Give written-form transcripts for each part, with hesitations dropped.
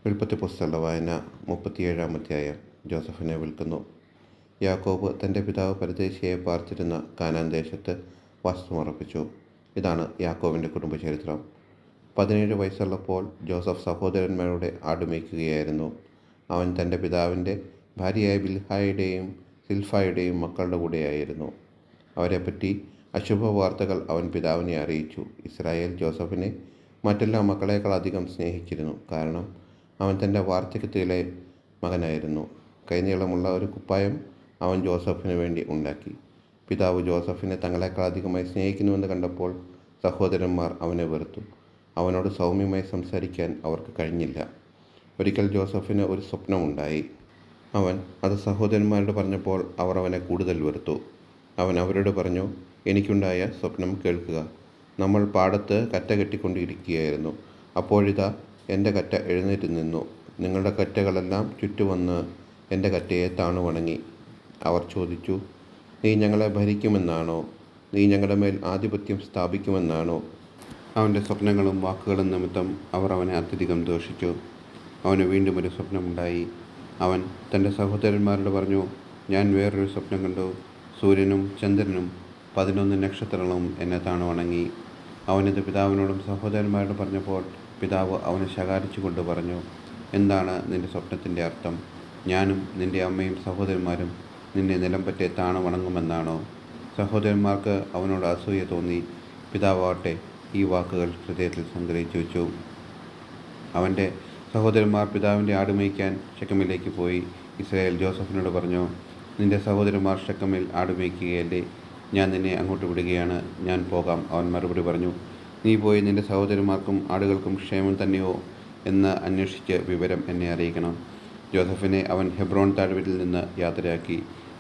ഉൽപ്പത്തി പുസ്തക വായന 37-ാം അധ്യായം. ജോസഫിനെ വിൽക്കുന്നു. യാക്കോബ് തൻ്റെ പിതാവ് പരദേശിയായി പാർത്തിരുന്ന കാനാൻ ദേശത്ത് വാസമുറപ്പിച്ചു. ഇതാണ് യാക്കോബിൻ്റെ കുടുംബചരിത്രം. 17 വയസ്സുള്ളപ്പോൾ ജോസഫ് സഹോദരന്മാരുടെ ആടുമേയ്ക്കുകയായിരുന്നു. അവൻ തൻ്റെ പിതാവിൻ്റെ ഭാര്യയായ ബിൽഹായുടെയും സിൽഫായുടെയും മക്കളുടെ കൂടെയായിരുന്നു. അവരെപ്പറ്റി അശുഭ വാർത്തകൾ അവൻ പിതാവിനെ അറിയിച്ചു. ഇസ്രായേൽ ജോസഫിനെ മറ്റെല്ലാ മക്കളേക്കാൾ അധികം സ്നേഹിച്ചിരുന്നു. കാരണം അവൻ തൻ്റെ വാർദ്ധക്യത്തിലെ മകനായിരുന്നു. കൈനീളമുള്ള ഒരു കുപ്പായം അവൻ ജോസഫിന് വേണ്ടി ഉണ്ടാക്കി. പിതാവ് ജോസഫിനെ തങ്ങളെക്കാൾ അധികമായി സ്നേഹിക്കുന്നുവെന്ന് കണ്ടപ്പോൾ സഹോദരന്മാർ അവനെ വെറുത്തു. അവനോട് സൗമ്യമായി സംസാരിക്കാൻ അവർക്ക് കഴിഞ്ഞില്ല. ഒരിക്കൽ ജോസഫിന് ഒരു സ്വപ്നമുണ്ടായി. അവൻ അത് സഹോദരന്മാരോട് പറഞ്ഞപ്പോൾ അവർ അവനെ കൂടുതൽ വെറുത്തു. അവൻ അവരോട് പറഞ്ഞു, എനിക്കുണ്ടായ സ്വപ്നം കേൾക്കുക. നമ്മൾ പാടത്ത് കറ്റ കെട്ടിക്കൊണ്ടിരിക്കുകയായിരുന്നു. അപ്പോഴിതാ എൻ്റെ കറ്റ എഴുന്നേറ്റ് നിന്നു. നിങ്ങളുടെ കറ്റകളെല്ലാം ചുറ്റുവന്ന് എൻ്റെ കറ്റയെ താണു വണങ്ങി. അവർ ചോദിച്ചു, നീ ഞങ്ങളെ ഭരിക്കുമെന്നാണോ? നീ ഞങ്ങളുടെ മേൽ ആധിപത്യം സ്ഥാപിക്കുമെന്നാണോ? അവൻ്റെ സ്വപ്നങ്ങളും വാക്കുകളും നിമിത്തം അവർ അവനെ അത്യധികം ദോഷിച്ചു. അവന് വീണ്ടും ഒരു സ്വപ്നമുണ്ടായി. അവൻ തൻ്റെ സഹോദരന്മാരോട് പറഞ്ഞു, ഞാൻ വേറൊരു സ്വപ്നം കണ്ടു. സൂര്യനും ചന്ദ്രനും 11 നക്ഷത്രങ്ങളും എന്നെ താണു വണങ്ങി. അവനിത് പിതാവിനോടും സഹോദരന്മാരോടും പറഞ്ഞപ്പോൾ പിതാവ് അവനെ ശകാരിച്ചു കൊണ്ട് പറഞ്ഞു, എന്താണ് നിൻ്റെ സ്വപ്നത്തിൻ്റെ അർത്ഥം? ഞാനും നിൻ്റെ അമ്മയും സഹോദരന്മാരും നിന്നെ നിലംപറ്റെ താണു വണങ്ങുമെന്നാണോ? സഹോദരന്മാർക്ക് അവനോട് അസൂയ തോന്നി. പിതാവാകട്ടെ ഈ വാക്കുകൾ ഹൃദയത്തിൽ സംഗ്രഹിച്ചു വെച്ചു. അവൻ്റെ സഹോദരന്മാർ പിതാവിൻ്റെ ആടുമേയ്ക്കാൻ ഷെക്കമിലേക്ക് പോയി. ഇസ്രായേൽ ജോസഫിനോട് പറഞ്ഞു, നിൻ്റെ സഹോദരന്മാർ ഷെക്കമിൽ ആടുമേയ്ക്കുകയല്ലേ? ഞാൻ നിന്നെ അങ്ങോട്ട് വിടുകയാണ്. ഞാൻ പോകാം. അവൻ മറുപടി പറഞ്ഞു, നീ പോയി നിൻ്റെ സഹോദരന്മാർക്കും ആടുകൾക്കും ക്ഷേമം തന്നെയോ എന്ന് അന്വേഷിച്ച് വിവരം എന്നെ അറിയിക്കണം. ജോസഫിനെ അവൻ ഹെബ്രോൻ താഴ്വരയിൽ നിന്ന് യാത്രയാക്കി.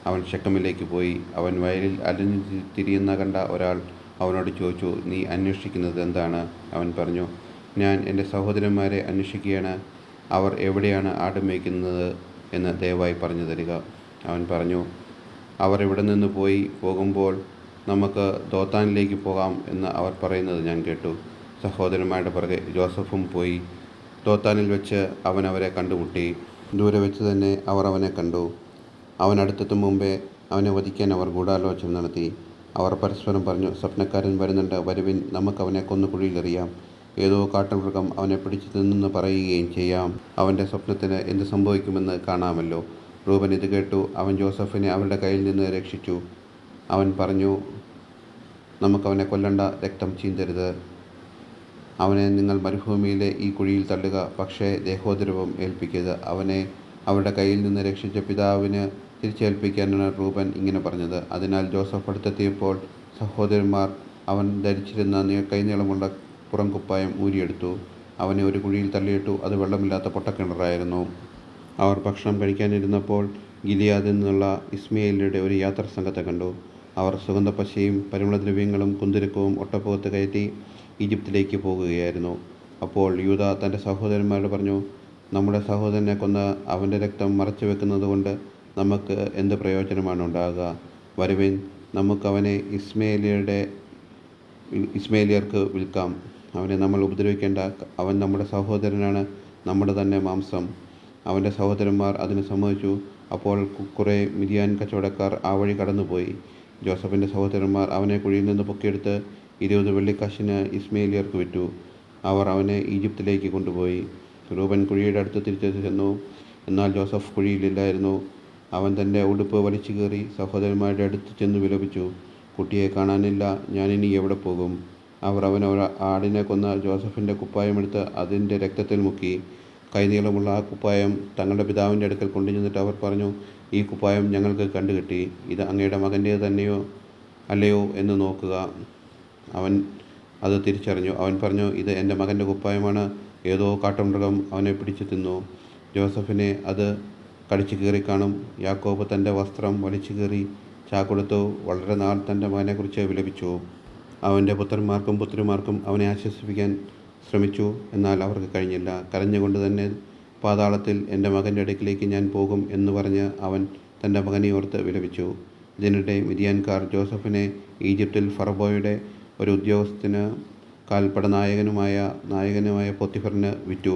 അവൻ ഷെക്കമിലേക്ക് പോയി. അവൻ വയലിൽ അലഞ്ഞു തിരിയുന്ന കണ്ട ഒരാൾ അവനോട് ചോദിച്ചു, നീ അന്വേഷിക്കുന്നത് എന്താണ്? അവൻ പറഞ്ഞു, ഞാൻ എൻ്റെ സഹോദരന്മാരെ അന്വേഷിക്കുകയാണ്. അവർ എവിടെയാണ് ആടുമേയ്ക്കുന്നത് എന്ന് ദയവായി പറഞ്ഞു തരിക. അവൻ പറഞ്ഞു, അവർ ഇവിടെ നിന്ന് പോകുമ്പോൾ നമുക്ക് ദോത്താനിലേക്ക് പോകാം എന്ന് അവർ പറയുന്നത് ഞാൻ കേട്ടു. സഹോദരന്മാരുടെ പുറകെ ജോസഫും പോയി. ദോത്താനിൽ വെച്ച് അവൻ അവരെ കണ്ടുമുട്ടി. ദൂരെ വെച്ച് തന്നെ അവർ അവനെ കണ്ടു. അവൻ അടുത്തെത്തും മുമ്പേ അവനെ വധിക്കാൻ അവർ ഗൂഢാലോചന നടത്തി. അവർ പരസ്പരം പറഞ്ഞു, സ്വപ്നക്കാരൻ വരുന്നുണ്ട്, വരുവിൻ, നമുക്കവനെ കൊന്നു കുഴിയിലെറിയാം. ഏതോ കാട്ടുമൃഗം അവനെ പിടിച്ചു തിന്നെന്ന് പറയുകയും ചെയ്യാം. അവൻ്റെ സ്വപ്നത്തിന് എന്ത് സംഭവിക്കുമെന്ന് കാണാമല്ലോ. റൂബൻ ഇത് കേട്ടു. അവൻ ജോസഫിനെ അവരുടെ കയ്യിൽ നിന്ന് രക്ഷിച്ചു. അവൻ പറഞ്ഞു, നമുക്കവനെ കൊല്ലണ്ട, രക്തം ചീന്തരുത്. അവനെ നിങ്ങൾ മരുഭൂമിയിലെ ഈ കുഴിയിൽ തള്ളുക, പക്ഷേ ദേഹോദ്രവം ഏൽപ്പിക്കരുത്. അവനെ അവരുടെ കയ്യിൽ നിന്ന് രക്ഷിച്ച പിതാവിന് തിരിച്ചേൽപ്പിക്കാനാണ് റൂബൻ ഇങ്ങനെ പറഞ്ഞത്. അതിനാൽ ജോസഫ് അടുത്തെത്തിയപ്പോൾ സഹോദരന്മാർ അവൻ ധരിച്ചിരുന്ന കൈനീളമുള്ള പുറംകുപ്പായം ഊരിയെടുത്തു. അവനെ ഒരു കുഴിയിൽ തള്ളിയിട്ടു. അത് വെള്ളമില്ലാത്ത പൊട്ടക്കിണറായിരുന്നു. അവർ ഭക്ഷണം കഴിക്കാനിരുന്നപ്പോൾ ഗിലിയാദിൽ നിന്നുള്ള ഇസ്മായേലിയുടെ ഒരു യാത്രാസംഘത്തെ കണ്ടു. അവർ സുഗന്ധപ്പശയും പരിമളദ്രവ്യങ്ങളും കുന്തിരുക്കവും ഒട്ടകപ്പുറത്ത് കയറ്റി ഈജിപ്തിലേക്ക് പോകുകയായിരുന്നു. അപ്പോൾ യൂദ തൻ്റെ സഹോദരന്മാരോട് പറഞ്ഞു, നമ്മുടെ സഹോദരനെ കൊന്ന് അവൻ്റെ രക്തം മറച്ചു വെക്കുന്നത് കൊണ്ട് നമുക്ക് എന്ത് പ്രയോജനമാണ് ഉണ്ടാകുക? വരുവിൻ, നമുക്കവനെ ഇസ്മായേലിയർക്ക് വിൽക്കാം. അവനെ നമ്മൾ ഉപദ്രവിക്കേണ്ട. അവൻ നമ്മുടെ സഹോദരനാണ്, നമ്മുടെ തന്നെ മാംസം. അവൻ്റെ സഹോദരന്മാർ അതിന് സമ്മതിച്ചു. അപ്പോൾ കുറേ മിദ്യാൻ കച്ചവടക്കാർ ആ വഴി കടന്നുപോയി. ജോസഫിൻ്റെ സഹോദരന്മാർ അവനെ കുഴിയിൽ നിന്ന് പൊക്കിയെടുത്ത് 20 വെള്ളിക്കാശിന് ഇസ്മായേലിയർക്ക് വിറ്റു. അവർ അവനെ ഈജിപ്തിലേക്ക് കൊണ്ടുപോയി. റൂബൻ കുഴിയുടെ അടുത്ത് തിരിച്ചു ചെന്നു. എന്നാൽ ജോസഫ് കുഴിയിലില്ലായിരുന്നു. അവൻ തൻ്റെ ഉടുപ്പ് വലിച്ചു കീറി സഹോദരന്മാരുടെ അടുത്ത് ചെന്ന് വിലപിച്ചു, കുട്ടിയെ കാണാനില്ല, ഞാനിനി എവിടെ പോകും? അവർ ആടിനെ കൊന്ന ജോസഫിൻ്റെ കുപ്പായമെടുത്ത് അതിൻ്റെ രക്തത്തിൽ മുക്കി. കൈനീളമുള്ള ആ കുപ്പായം തങ്ങളുടെ പിതാവിൻ്റെ അടുക്കൽ കൊണ്ടുചെന്നിട്ട് അവർ പറഞ്ഞു, ഈ കുപ്പായം ഞങ്ങൾക്ക് കണ്ടുകിട്ടി. ഇത് അങ്ങയുടെ മകൻ്റേത് തന്നെയോ അല്ലയോ എന്ന് നോക്കുക. അവൻ അത് തിരിച്ചറിഞ്ഞു. അവൻ പറഞ്ഞു, ഇത് എൻ്റെ മകൻ്റെ കുപ്പായമാണ്. ഏതോ കാട്ടുമൃഗം അവനെ പിടിച്ചു തിന്നു. ജോസഫിനെ അത് കടിച്ചു കീറിക്കാണും. യാക്കോബ് തൻ്റെ വസ്ത്രം വലിച്ചു കീറി ചാക്കൊടുത്തു. വളരെ നാൾ തൻ്റെ മകനെക്കുറിച്ച് വിലപിച്ചു. അവൻ്റെ പുത്രന്മാർക്കും പുത്രിമാർക്കും അവനെ ആശ്വസിപ്പിക്കാൻ ശ്രമിച്ചു. എന്നാൽ അവർക്ക് കഴിഞ്ഞില്ല. കരഞ്ഞുകൊണ്ട് തന്നെ പാതാളത്തിൽ എൻ്റെ മകൻ്റെ അടുക്കിലേക്ക് ഞാൻ പോകും എന്ന് പറഞ്ഞ് അവൻ തൻ്റെ മകനെ ഓർത്ത് വിലപിച്ചു. ഇതിനിടെ മിദ്യാൻകാർ ജോസഫിനെ ഈജിപ്തിൽ ഫറവോയുടെ ഒരു ഉദ്യോഗസ്ഥന് കാൽപ്പട നായകനുമായ പോത്തിഫറിന് വിറ്റു.